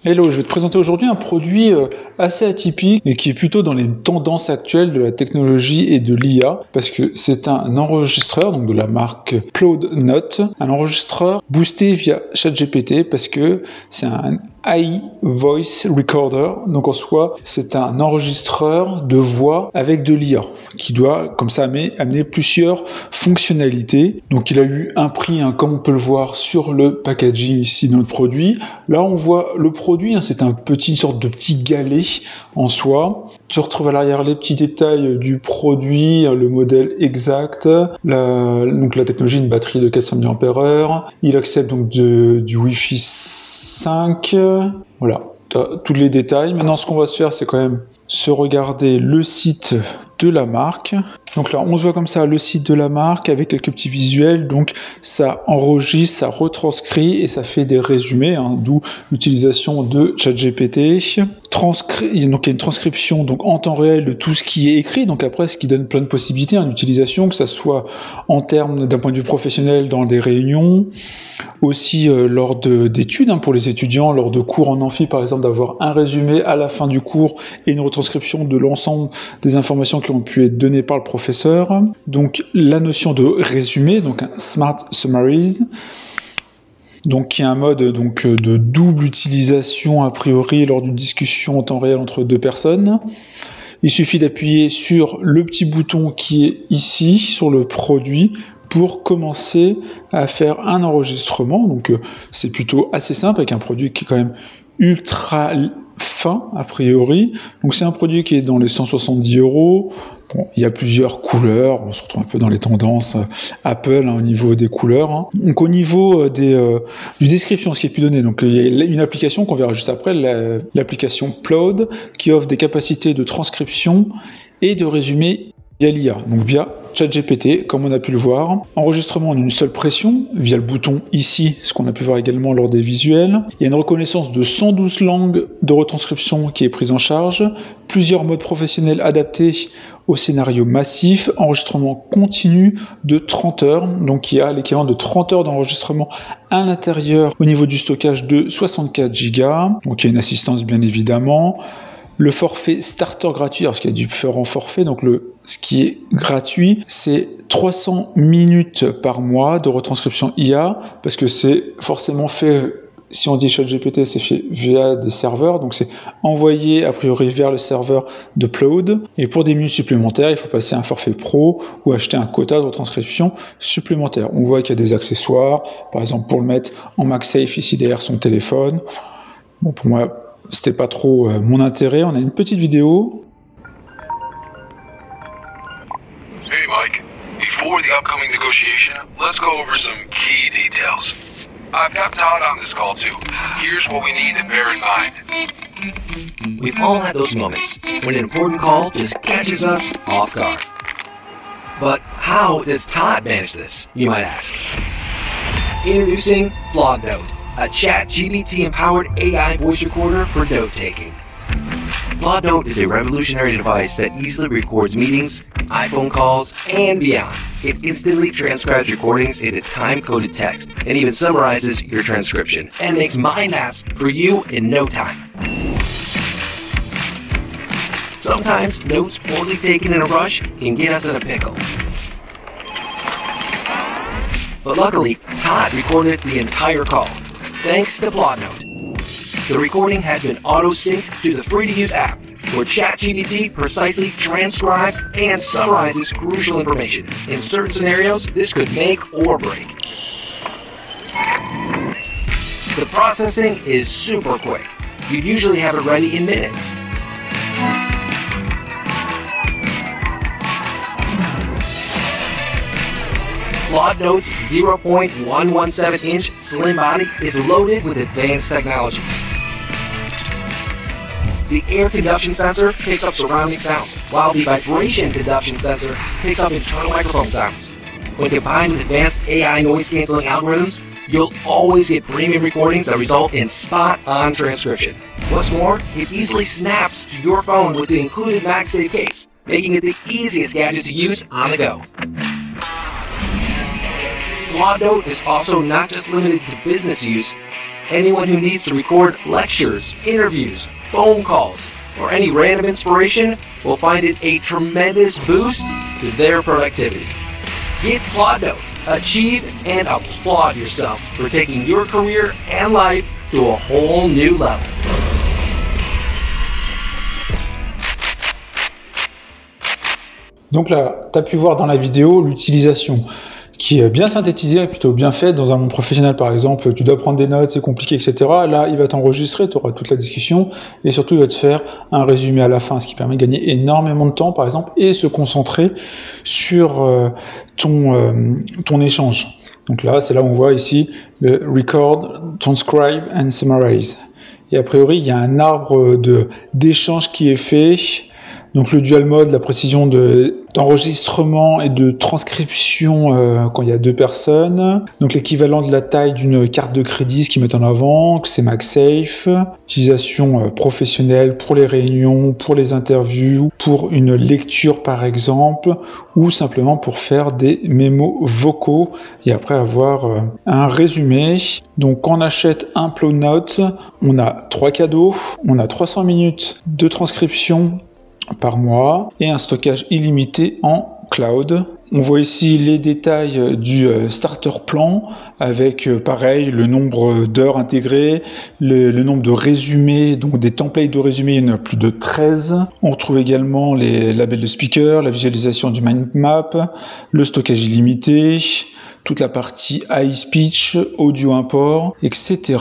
Hello, je vais te présenter aujourd'hui un produit assez atypique et qui est plutôt dans les tendances actuelles de la technologie et de l'IA parce que c'est un enregistreur donc de la marque Plode Note, un enregistreur boosté via ChatGPT parce que c'est un AI Voice Recorder, donc en soi c'est un enregistreur de voix avec de l'IA qui doit comme ça amener plusieurs fonctionnalités. Donc il a eu un prix, comme on peut le voir sur le packaging ici de notre produit. Là on voit le produit, c'est une sorte de petit galet en soi. Tu retrouves à l'arrière les petits détails du produit, le modèle exact, donc la technologie, une batterie de 400 mAh. Il accepte donc du Wi-Fi 5. Voilà, tu as tous les détails. Maintenant, ce qu'on va se faire, c'est quand même se regarder le site de la marque. Donc là, on se voit comme ça le site de la marque avec quelques petits visuels. Donc ça enregistre, ça retranscrit et ça fait des résumés, d'où l'utilisation de ChatGPT. Donc il y a une transcription donc en temps réel de tout ce qui est écrit. Donc après, ce qui donne plein de possibilités d'utilisation, que ça soit en termes d'un point de vue professionnel dans des réunions, aussi lors d'études pour les étudiants, lors de cours en amphi par exemple, d'avoir un résumé à la fin du cours et une retranscription de l'ensemble des informations qui ont pu être données par le professeur. Donc la notion de résumé, donc un Smart Summaries, donc qui est un mode de double utilisation a priori lors d'une discussion en temps réel entre deux personnes. Il suffit d'appuyer sur le petit bouton qui est ici sur le produit pour commencer à faire un enregistrement. Donc c'est plutôt assez simple avec un produit qui est quand même ultra fin a priori. Donc c'est un produit qui est dans les 170 €. Bon, il y a plusieurs couleurs, on se retrouve un peu dans les tendances Apple au niveau des couleurs. Donc au niveau du description, ce qui est pu donner, donc il y a une application qu'on verra juste après, l'application Plode, qui offre des capacités de transcription et de résumé via l'IA, donc via ChatGPT, comme on a pu le voir. Enregistrement en une seule pression, via le bouton ici, ce qu'on a pu voir également lors des visuels. Il y a une reconnaissance de 112 langues de retranscription qui est prise en charge. Plusieurs modes professionnels adaptés au scénario massif. Enregistrement continu de 30 heures. Donc il y a l'équivalent de 30 heures d'enregistrement à l'intérieur au niveau du stockage de 64 Go. Donc il y a une assistance bien évidemment. Le forfait starter gratuit, parce qu'il y a différents forfaits, donc ce qui est gratuit, c'est 300 minutes par mois de retranscription IA, parce que c'est forcément fait, si on dit ChatGPT, c'est fait via des serveurs, donc c'est envoyé a priori vers le serveur de Plode, et pour des minutes supplémentaires, il faut passer un forfait pro ou acheter un quota de retranscription supplémentaire. On voit qu'il y a des accessoires, par exemple pour le mettre en MagSafe ici derrière son téléphone. Bon, pour moi, c'était pas trop mon intérêt. On a une petite vidéo. Hey Mike, before the upcoming negotiation, let's go over some key details. I've got Todd on this call too. Here's what we need to bear in mind. We've all had those moments when an important call just catches us off guard. But how does Todd manage this, you might ask? Introducing Plode Note, a ChatGPT-empowered AI voice recorder for note-taking. Plode Note is a revolutionary device that easily records meetings, iPhone calls, and beyond. It instantly transcribes recordings into time-coded text and even summarizes your transcription and makes mind maps for you in no time. Sometimes notes poorly taken in a rush can get us in a pickle. But luckily, Todd recorded the entire call, thanks to Plode Note. The recording has been auto-synced to the free-to-use app, where ChatGPT precisely transcribes and summarizes crucial information. In certain scenarios, this could make or break. The processing is super quick. You'd usually have it ready in minutes. Plode Note's 0.117-inch slim body is loaded with advanced technology. The air conduction sensor picks up surrounding sounds, while the vibration conduction sensor picks up internal microphone sounds. When combined with advanced AI noise-canceling algorithms, you'll always get premium recordings that result in spot-on transcription. What's more, it easily snaps to your phone with the included MagSafe case, making it the easiest gadget to use on the go. FlawNote is also not just limited to business use. Anyone who needs to record lectures, interviews, phone calls, or any random inspiration will find it a tremendous boost to their productivity. Get FlawNote, achieve and applaud yourself for taking your career and life to a whole new level. Donc là, tu as pu voir dans la vidéo l'utilisation qui est bien synthétisée, plutôt bien faite. Dans un monde professionnel, par exemple, tu dois prendre des notes, c'est compliqué, etc. Là, il va t'enregistrer, tu auras toute la discussion, et surtout, il va te faire un résumé à la fin, ce qui permet de gagner énormément de temps, par exemple, et se concentrer sur ton échange. Donc là, c'est là où on voit ici le Record, Transcribe and Summarize. Et a priori, il y a un arbre d'échange qui est fait. Donc le dual mode, la précision d'enregistrement et de transcription quand il y a deux personnes. Donc l'équivalent de la taille d'une carte de crédit, ce qu'ils mettent en avant, que c'est MagSafe. Utilisation professionnelle pour les réunions, pour les interviews, pour une lecture par exemple, ou simplement pour faire des mémos vocaux et après avoir un résumé. Donc quand on achète un FlawNote, on a 3 cadeaux, on a 300 minutes de transcription par mois et un stockage illimité en cloud. On voit ici les détails du starter plan avec pareil le nombre d'heures intégrées, le nombre de résumés, donc des templates de résumés, il y en a plus de 13. On retrouve également les labels de speaker, la visualisation du mind map, le stockage illimité, toute la partie high speech, audio import, etc.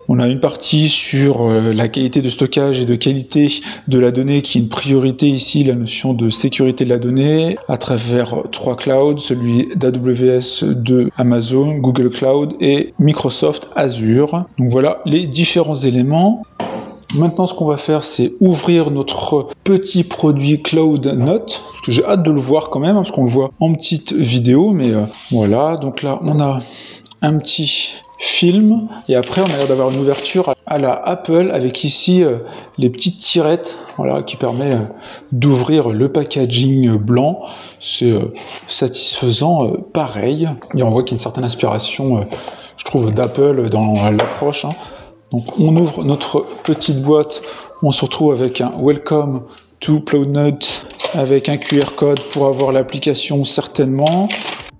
On a une partie sur la qualité de stockage et de qualité de la donnée qui est une priorité ici, la notion de sécurité de la donnée à travers 3 clouds, celui d'AWS, de Amazon, Google Cloud et Microsoft Azure. Donc voilà les différents éléments. Maintenant, ce qu'on va faire, c'est ouvrir notre petit produit FlawNote. J'ai hâte de le voir quand même, parce qu'on le voit en petite vidéo, mais voilà. Donc là, on a un petit film, et après, on a l'air d'avoir une ouverture à la Apple, avec ici les petites tirettes, voilà, qui permet d'ouvrir le packaging blanc. C'est satisfaisant, pareil. Et on voit qu'il y a une certaine inspiration, je trouve, d'Apple dans l'approche, hein. Donc on ouvre notre petite boîte, on se retrouve avec un Welcome to FlawNote avec un QR code pour avoir l'application certainement.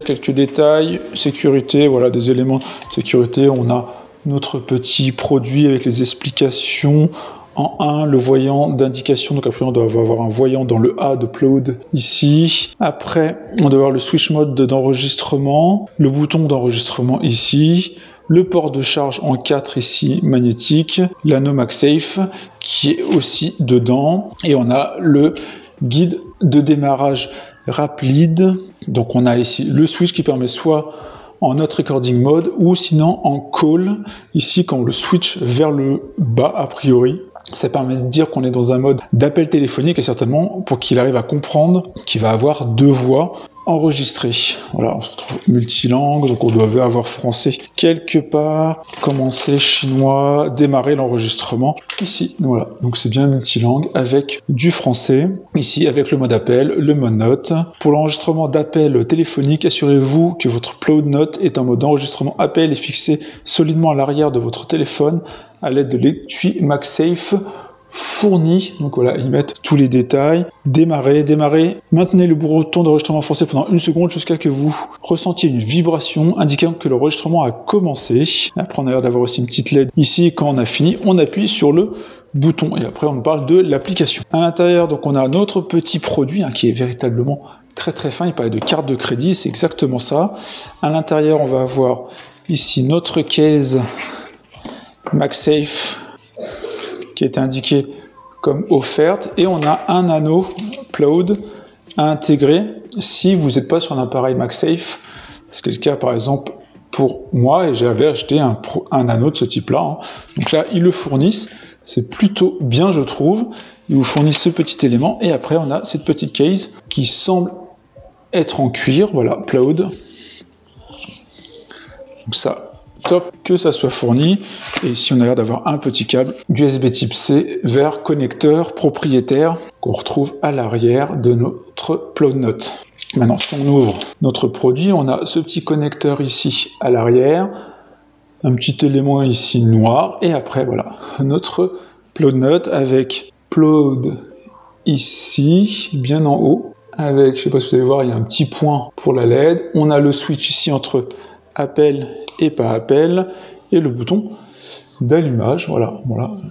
Quelques détails, sécurité, voilà des éléments de sécurité. On a notre petit produit avec les explications. En 1, le voyant d'indication, donc après on doit avoir un voyant dans le A de Upload ici. Après, on doit avoir le switch mode d'enregistrement, le bouton d'enregistrement ici, le port de charge en 4 ici magnétique, l'anneau MagSafe qui est aussi dedans, et on a le guide de démarrage rapide. Donc on a ici le switch qui permet soit en note recording mode ou sinon en call, ici quand on le switch vers le bas a priori. Ça permet de dire qu'on est dans un mode d'appel téléphonique et certainement pour qu'il arrive à comprendre qu'il va avoir 2 voix enregistrées. Voilà, on se retrouve multilangue, donc on doit avoir français quelque part, commencer chinois, démarrer l'enregistrement ici. Voilà, donc c'est bien multilangue avec du français. Ici avec le mode appel, le mode note. Pour l'enregistrement d'appel téléphonique, assurez-vous que votre FlawNote est en mode enregistrement appel et fixé solidement à l'arrière de votre téléphone à l'aide de l'étui MagSafe fourni. Donc voilà, ils mettent tous les détails. Démarrer. Maintenez le bouton d'enregistrement forcé pendant 1 seconde jusqu'à que vous ressentiez une vibration indiquant que l'enregistrement a commencé. Après, on a l'air d'avoir aussi une petite LED ici. Quand on a fini, on appuie sur le bouton et après on parle de l'application. À l'intérieur, donc on a notre petit produit qui est véritablement très très fin. Il parlait de carte de crédit, c'est exactement ça. À l'intérieur, on va avoir ici notre case MagSafe qui est indiqué comme offerte et on a un anneau Cloud à intégrer si vous n'êtes pas sur un appareil MagSafe, ce qui est le cas par exemple pour moi et j'avais acheté un anneau de ce type là. Donc là ils le fournissent, c'est plutôt bien je trouve, ils vous fournissent ce petit élément et après on a cette petite case qui semble être en cuir, voilà, Cloud. Donc ça top que ça soit fourni et ici on a l'air d'avoir un petit câble USB type C vers connecteur propriétaire qu'on retrouve à l'arrière de notre FlawNote. Maintenant, si on ouvre notre produit, on a ce petit connecteur ici à l'arrière, un petit élément ici noir, et après, voilà, notre Plode Note avec Plode ici, bien en haut, avec, je sais pas si vous allez voir, il y a un petit point pour la LED. On a le switch ici entre appel et pas appel, et le bouton d'allumage. Voilà,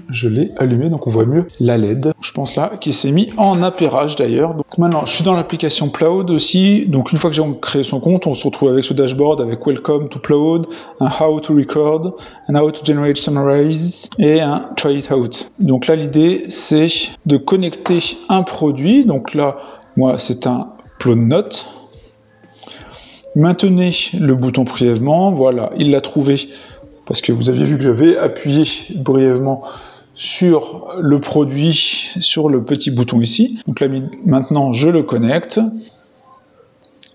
je l'ai allumé, donc on voit mieux la LED. Je pense là qui s'est mis en appairage d'ailleurs. Donc maintenant, je suis dans l'application Plode aussi. Donc une fois que j'ai créé son compte, on se retrouve avec ce dashboard avec Welcome to Plode, un How to Record, un How to Generate Summarize et un Try it out. Donc là, l'idée c'est de connecter un produit. Donc là, moi, c'est un Plode Note. Maintenez le bouton brièvement. Voilà, il l'a trouvé. Parce que vous aviez vu que j'avais appuyé brièvement sur le produit, sur le petit bouton ici. Donc là, maintenant, je le connecte.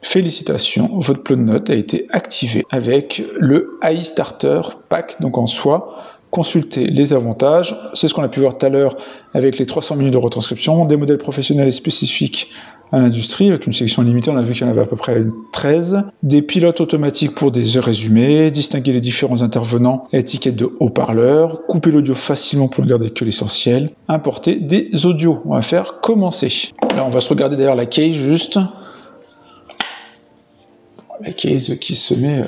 Félicitations, votre Plode Note a été activé avec le AI Starter Pack. Donc en soi, consultez les avantages. C'est ce qu'on a pu voir tout à l'heure avec les 300 minutes de retranscription, des modèles professionnels et spécifiques à l'industrie, avec une sélection limitée, on a vu qu'il y en avait à peu près 13, des pilotes automatiques pour des résumés, distinguer les différents intervenants, étiquettes de haut-parleurs, couper l'audio facilement pour ne garder que l'essentiel, importer des audios. On va faire commencer. Là, on va se regarder d'ailleurs la case juste. La case qui se met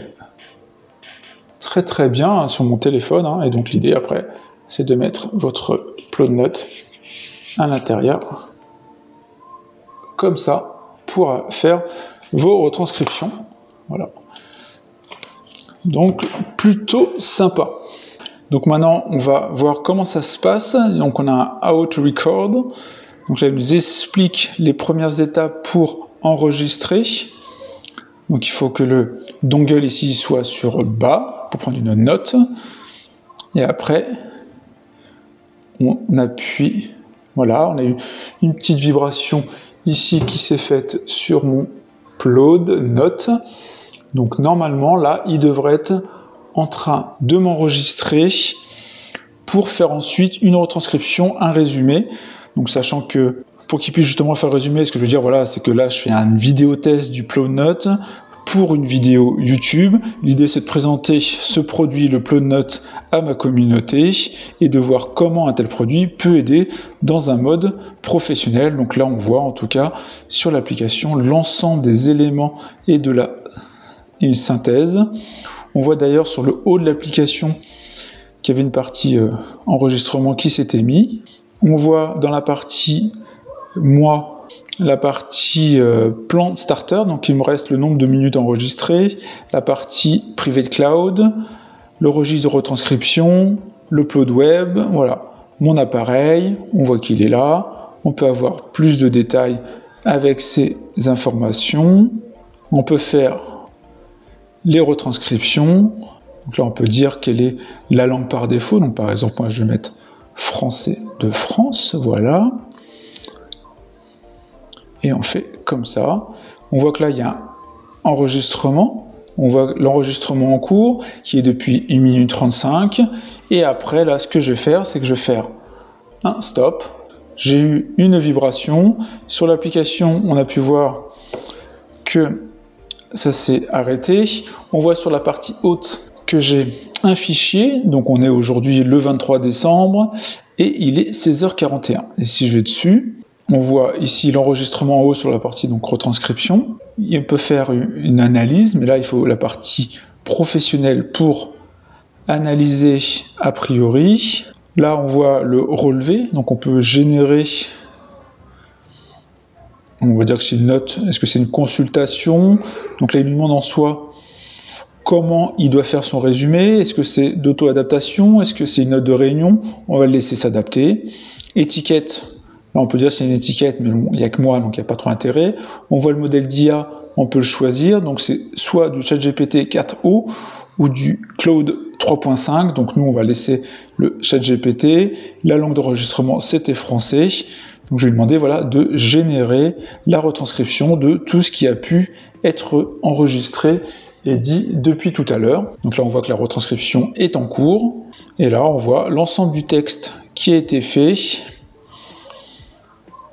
très très bien sur mon téléphone, hein, et donc l'idée après, c'est de mettre votre Plode Note à l'intérieur. Comme ça, pour faire vos retranscriptions. Voilà. Donc, plutôt sympa. Donc maintenant, on va voir comment ça se passe. Donc on a un How to Record. Donc là, il nous explique les premières étapes pour enregistrer. Donc il faut que le dongle ici soit sur bas pour prendre une note. Et après, on appuie. Voilà, on a eu une petite vibration ici qui s'est faite sur mon Plode Note. Donc normalement là il devrait être en train de m'enregistrer pour faire ensuite une retranscription, un résumé. Donc sachant que pour qu'il puisse justement faire le résumé, ce que je veux dire voilà, c'est que là je fais une vidéo test du Plode Note pour une vidéo YouTube. L'idée c'est de présenter ce produit, le Plode Note, à ma communauté et de voir comment un tel produit peut aider dans un mode professionnel. Donc là on voit en tout cas sur l'application l'ensemble des éléments et de une synthèse. On voit d'ailleurs sur le haut de l'application qu'il y avait une partie enregistrement qui s'était mis. On voit dans la partie moi la partie plan starter, donc il me reste le nombre de minutes enregistrées, la partie private cloud, le registre de retranscription, le Plode web, voilà, mon appareil, on voit qu'il est là, on peut avoir plus de détails avec ces informations, on peut faire les retranscriptions, donc là on peut dire quelle est la langue par défaut, donc par exemple moi je vais mettre français de France, voilà. Et on fait comme ça. On voit que là, il y a un enregistrement. On voit l'enregistrement en cours, qui est depuis 1 minute 35. Et après, là, ce que je vais faire, c'est que je vais faire un stop. J'ai eu une vibration. Sur l'application, on a pu voir que ça s'est arrêté. On voit sur la partie haute que j'ai un fichier. Donc, on est aujourd'hui le 23 décembre. Et il est 16h41. Et si je vais dessus... On voit ici l'enregistrement en haut sur la partie donc retranscription. Il peut faire une analyse, mais là il faut la partie professionnelle pour analyser a priori. Là on voit le relevé, donc on peut générer, on va dire que c'est une note, est-ce que c'est une consultation? Donc là il nous demande en soi comment il doit faire son résumé, est-ce que c'est d'auto-adaptation, est-ce que c'est une note de réunion? On va le laisser s'adapter. Étiquette. Là, on peut dire que c'est une étiquette, mais bon, il n'y a que moi, donc il n'y a pas trop intérêt. On voit le modèle d'IA, on peut le choisir. Donc, c'est soit du ChatGPT 4o ou du Claude 3.5. Donc, nous, on va laisser le ChatGPT. La langue d'enregistrement, c'était français. Donc, je vais lui demander voilà, de générer la retranscription de tout ce qui a pu être enregistré et dit depuis tout à l'heure. Donc là, on voit que la retranscription est en cours. Et là, on voit l'ensemble du texte qui a été fait.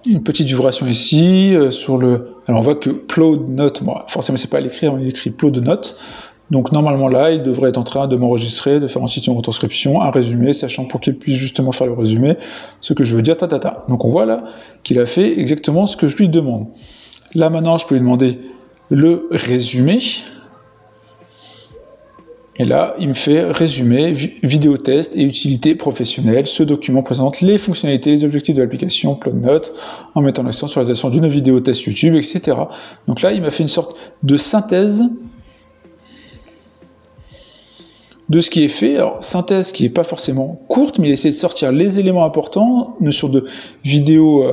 une petite vibration ici, sur le... Alors on voit que Plod Note, bon, forcément c'est pas à l'écrire, mais il écrit Plod Note. Donc normalement là, il devrait être en train de m'enregistrer, de faire ensuite une retranscription, un résumé, sachant pour qu'il puisse justement faire le résumé, ce que je veux dire, Donc on voit là qu'il a fait exactement ce que je lui demande. Là maintenant, je peux lui demander le résumé. Et là, il me fait résumé, vidéo test et utilité professionnelle. Ce document présente les fonctionnalités, les objectifs de l'application PlodNote en mettant l'accent sur la réalisation d'une vidéo test YouTube, etc. Donc là, il m'a fait une sorte de synthèse de ce qui est fait. Alors, synthèse qui n'est pas forcément courte, mais il essaie de sortir les éléments importants, notion de vidéo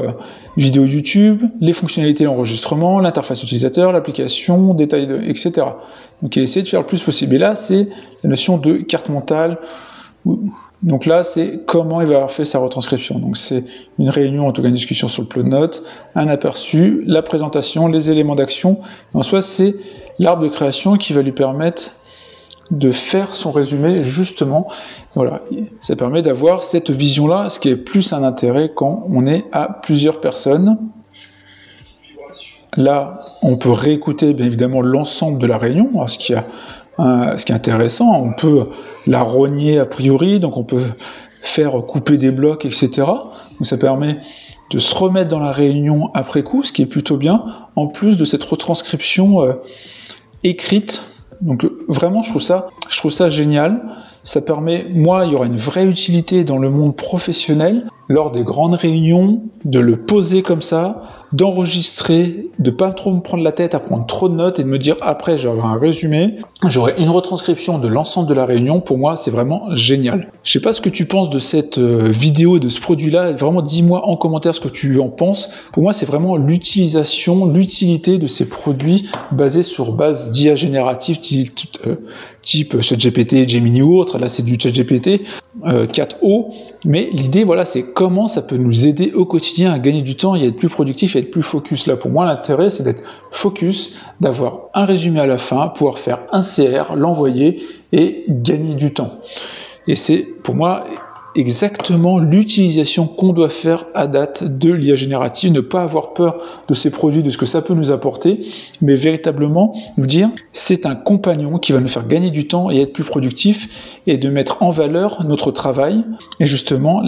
YouTube, les fonctionnalités d'enregistrement, l'interface utilisateur, l'application, détails, etc. Donc, il essaie de faire le plus possible. Et là, c'est la notion de carte mentale. Donc là, c'est comment il va avoir fait sa retranscription. Donc, c'est une réunion, en tout cas une discussion sur le PlodNote, un aperçu, la présentation, les éléments d'action. En soi, c'est l'arbre de création qui va lui permettre de faire son résumé justement. Voilà, ça permet d'avoir cette vision-là, ce qui est plus un intérêt quand on est à plusieurs personnes. Là, on peut réécouter bien évidemment l'ensemble de la réunion. Alors, ce qui est intéressant, on peut la rogner a priori, donc on peut faire couper des blocs, etc. Donc ça permet de se remettre dans la réunion après coup, ce qui est plutôt bien, en plus de cette retranscription écrite. Donc vraiment, je trouve ça génial. Ça permet, moi, il y aura une vraie utilité dans le monde professionnel, lors des grandes réunions, de le poser comme ça, d'enregistrer, de pas trop me prendre la tête à prendre trop de notes et de me dire après j'aurai un résumé, j'aurai une retranscription de l'ensemble de la réunion. Pour moi, c'est vraiment génial. Je sais pas ce que tu penses de cette vidéo, de ce produit-là. Vraiment, dis-moi en commentaire ce que tu en penses. Pour moi, c'est vraiment l'utilisation, l'utilité de ces produits basés sur base d'IA générative type ChatGPT, Gemini ou autre. Là, c'est du ChatGPT 4o. Mais l'idée, voilà, c'est comment ça peut nous aider au quotidien à gagner du temps et à être plus productif et être plus focus. Là, pour moi, l'intérêt, c'est d'être focus, d'avoir un résumé à la fin, pouvoir faire un CR, l'envoyer et gagner du temps. Et c'est, pour moi, exactement l'utilisation qu'on doit faire à date de l'IA générative, ne pas avoir peur de ces produits, de ce que ça peut nous apporter, mais véritablement nous dire c'est un compagnon qui va nous faire gagner du temps et être plus productif et de mettre en valeur notre travail et justement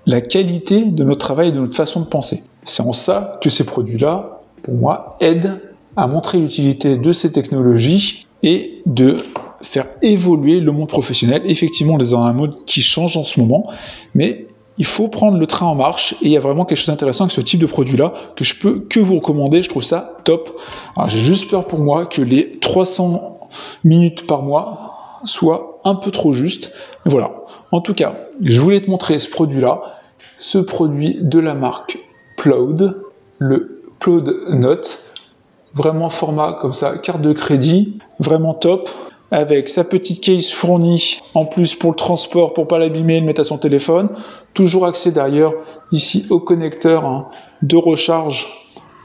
la qualité de notre travail et de notre façon de penser. C'est en ça que ces produits-là, pour moi, aident à montrer l'utilité de ces technologies et de faire évoluer le monde professionnel. Effectivement, on est dans un mode qui change en ce moment, mais il faut prendre le train en marche et il y a vraiment quelque chose d'intéressant avec ce type de produit-là que je peux que vous recommander. Je trouve ça top. Alors, j'ai juste peur pour moi que les 300 minutes par mois soient un peu trop justes. Et voilà. En tout cas, je voulais te montrer ce produit-là, ce produit de la marque Plod, le PlodNote, vraiment format comme ça, carte de crédit, vraiment top. Avec sa petite case fournie, en plus pour le transport, pour pas l'abîmer, le mettre à son téléphone. Toujours accès d'ailleurs ici au connecteur de recharge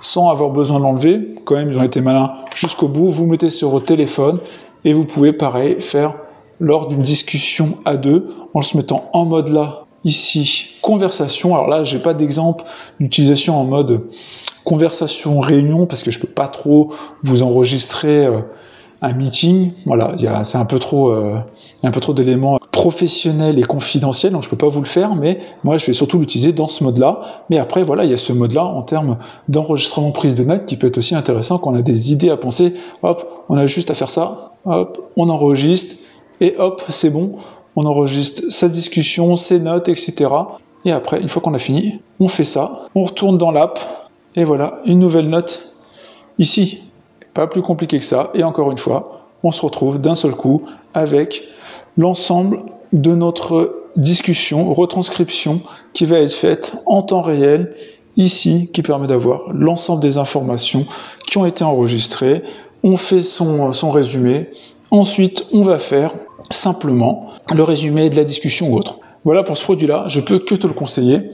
sans avoir besoin de l'enlever. Quand même, ils ont été malins jusqu'au bout. Vous mettez sur votre téléphone et vous pouvez, pareil, faire lors d'une discussion à deux en se mettant en mode là, ici, conversation. Alors là, j'ai pas d'exemple d'utilisation en mode conversation réunion parce que je peux pas trop vous enregistrer un meeting, voilà, c'est un peu trop d'éléments professionnels et confidentiels, donc je peux pas vous le faire, mais moi je vais surtout l'utiliser dans ce mode-là. Mais après, voilà, il y a ce mode-là en termes d'enregistrement prise de notes qui peut être aussi intéressant quand on a des idées à penser. Hop, on a juste à faire ça, hop, on enregistre, et hop, c'est bon, on enregistre sa discussion, ses notes, etc. Et après, une fois qu'on a fini, on fait ça, on retourne dans l'app, et voilà, une nouvelle note ici. Pas plus compliqué que ça, et encore une fois, on se retrouve d'un seul coup avec l'ensemble de notre discussion, retranscription qui va être faite en temps réel, ici, qui permet d'avoir l'ensemble des informations qui ont été enregistrées. On fait son résumé, ensuite on va faire simplement le résumé de la discussion ou autre. Voilà pour ce produit-là, je peux que te le conseiller.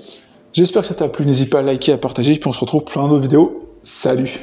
J'espère que ça t'a plu, n'hésite pas à liker, à partager, puis on se retrouve pour une autre vidéo. Salut!